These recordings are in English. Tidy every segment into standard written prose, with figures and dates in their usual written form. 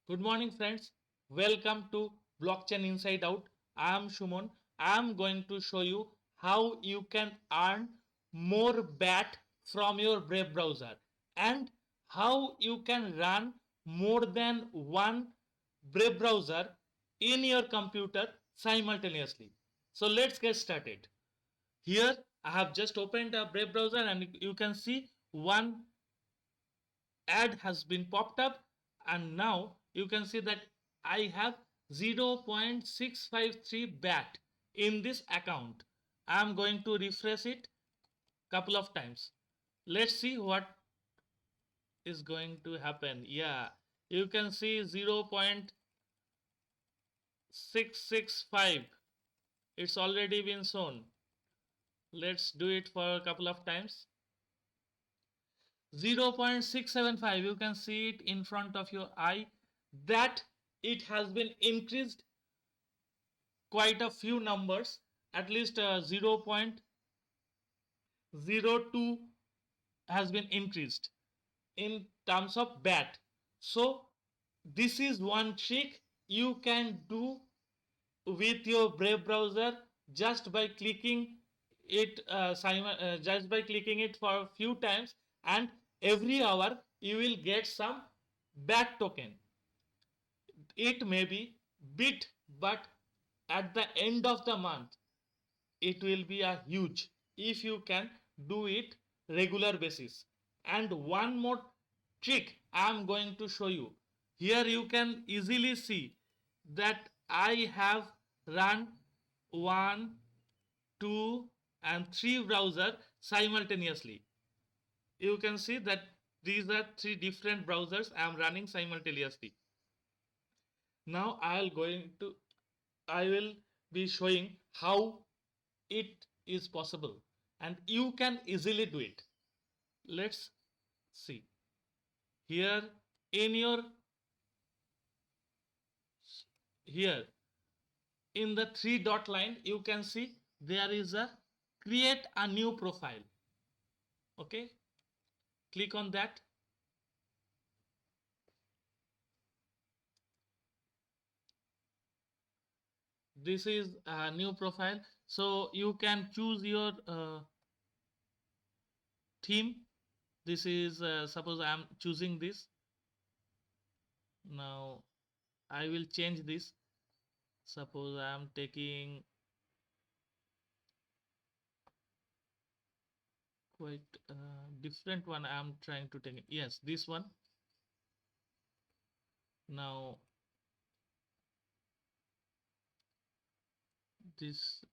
Good morning, friends. Welcome to Blockchain Inside Out. I am Shumon. I am going to show you how you can earn more BAT from your Brave browser and how you can run more than one Brave browser in your computer simultaneously. So let's get started. Here I have just opened a Brave browser and you can see one ad has been popped up, and now you can see that I have 0.653 BAT in this account. I am going to refresh it couple of times. Let's see what is going to happen. Yeah, you can see 0.665. It's already been shown. Let's do it for a couple of times. 0.675, you can see it in front of your eye that it has been increased quite a few numbers, at least 0.02 has been increased in terms of BAT. So this is one trick you can do with your Brave browser just by clicking it just by clicking it for a few times, and every hour you will get some BAT token. It may be bit, but at the end of the month it will be a huge if you can do it regular basis. And one more trick I am going to show you. Here you can easily see that I have run 1, 2 and 3 browser simultaneously. You can see that these are three different browsers I am running simultaneously. Now I will be showing how it is possible and you can easily do it. Let's see. Here in your here in the three dot line you can see there is a create a new profile. Okay, click on that. This is a new profile, so you can choose your theme. This is suppose I am choosing this. Now I will change this. Suppose I am taking quite different one. I am trying to take. Yes, this one. Now this,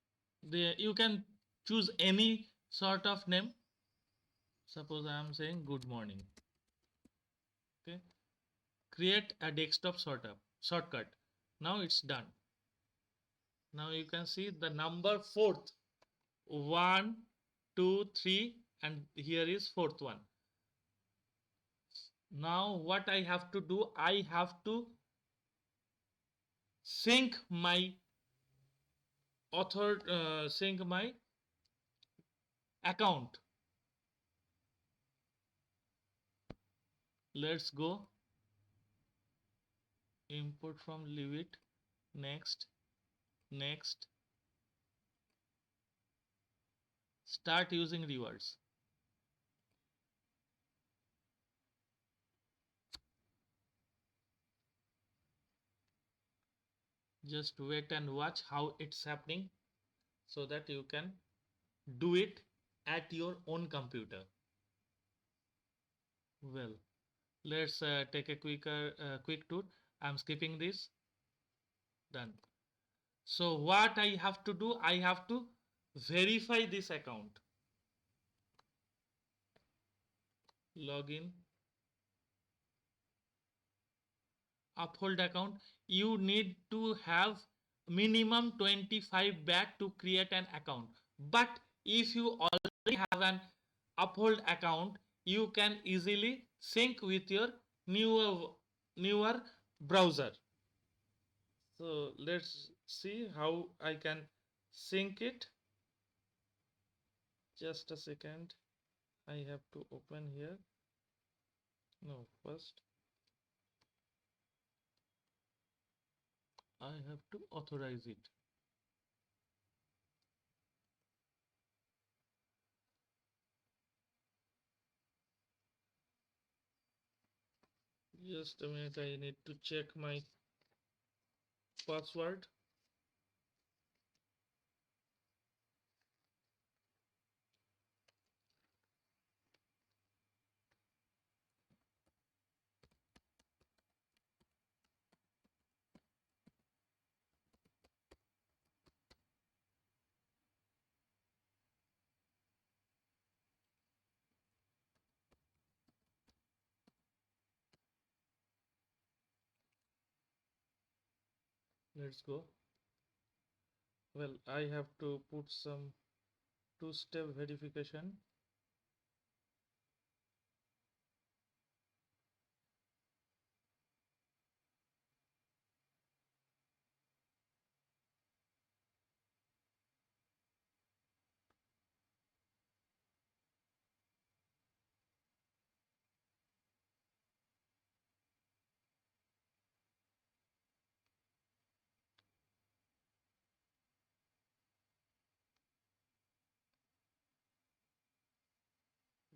the you can choose any sort of name. Suppose I am saying good morning. Okay, create a desktop shortcut. Now it's done. Now you can see the number fourth, 1, 2, 3, and here is fourth one. Now what I have to do, I have to sync my sync my account. Let's go import from Live. Next, next, start using rewards. Just wait and watch how it's happening so that you can do it at your own computer. Well, let's take a quick tour. I'm skipping this. Done. So what I have to do, I have to verify this account. Login, uphold account. You need to have minimum 25 BAT to create an account. But if you already have an uphold account, you can easily sync with your newer browser. So let's see how I can sync it. Just a second. I have to open here. No, first I have to authorize it. Just a minute, I need to check my password. Let's go. Well, I have to put some two-step verification.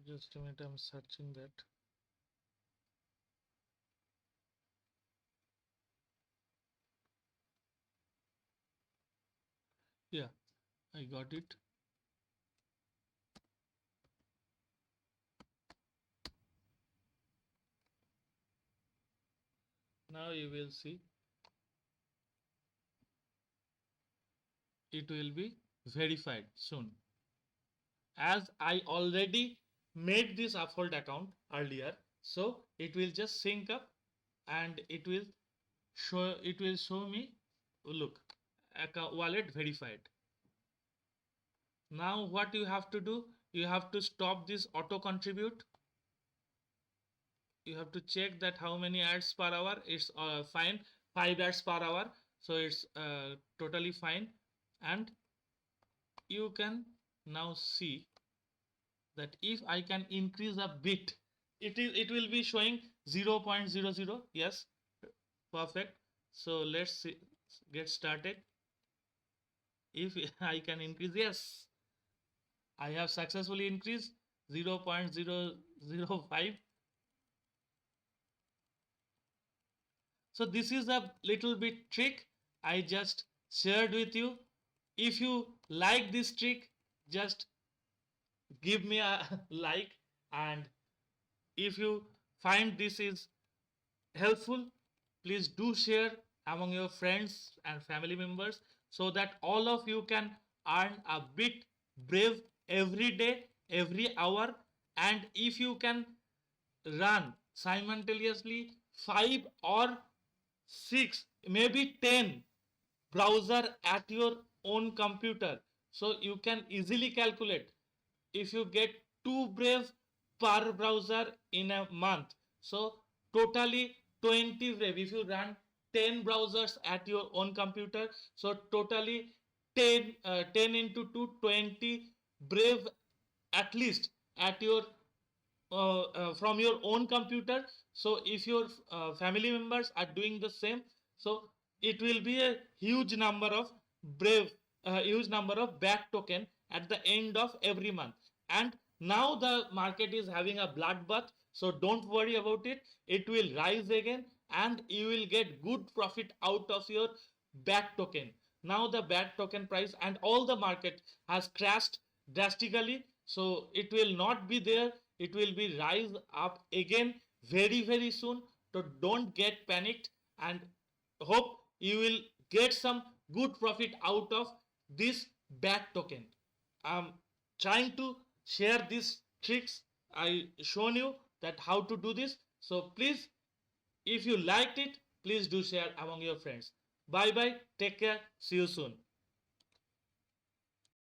Just a minute, I'm searching that. Yeah, I got it. Now you will see it will be verified soon. As I already made this Uphold account earlier, so it will just sync up and it will show me, look, account wallet verified. Now what you have to do, you have to stop this auto contribute. You have to check that how many ads per hour. It's fine, 5 ads per hour, so it's totally fine. And you can now see that if I can increase a bit, it will be showing 0.00. Yes, perfect. So let's see, get started. If I can increase, yes, I have successfully increased 0.005. So this is a little bit trick I just shared with you. If you like this trick, just give me a like, and if you find this is helpful, please do share among your friends and family members so that all of you can earn a bit brave every day, every hour. And if you can run simultaneously 5 or 6, maybe 10 browser at your own computer, so you can easily calculate if you get 2 brave per browser in a month, so totally 20 brave. If you run 10 browsers at your own computer, so totally 10 into 2, 20 brave at least at your from your own computer. So if your family members are doing the same, so it will be a huge number of brave, huge number of back token at the end of every month. And now the market is having a bloodbath, so don't worry about it. It will rise again and you will get good profit out of your back token. Now the back token price and all the market has crashed drastically, so it will not be there. It will be rise up again very soon. So don't get panicked, and hope you will get some good profit out of this back token. I'm trying to share these tricks. I shown you that how to do this, so please, if you liked it, please do share among your friends. Bye bye, take care, see you soon.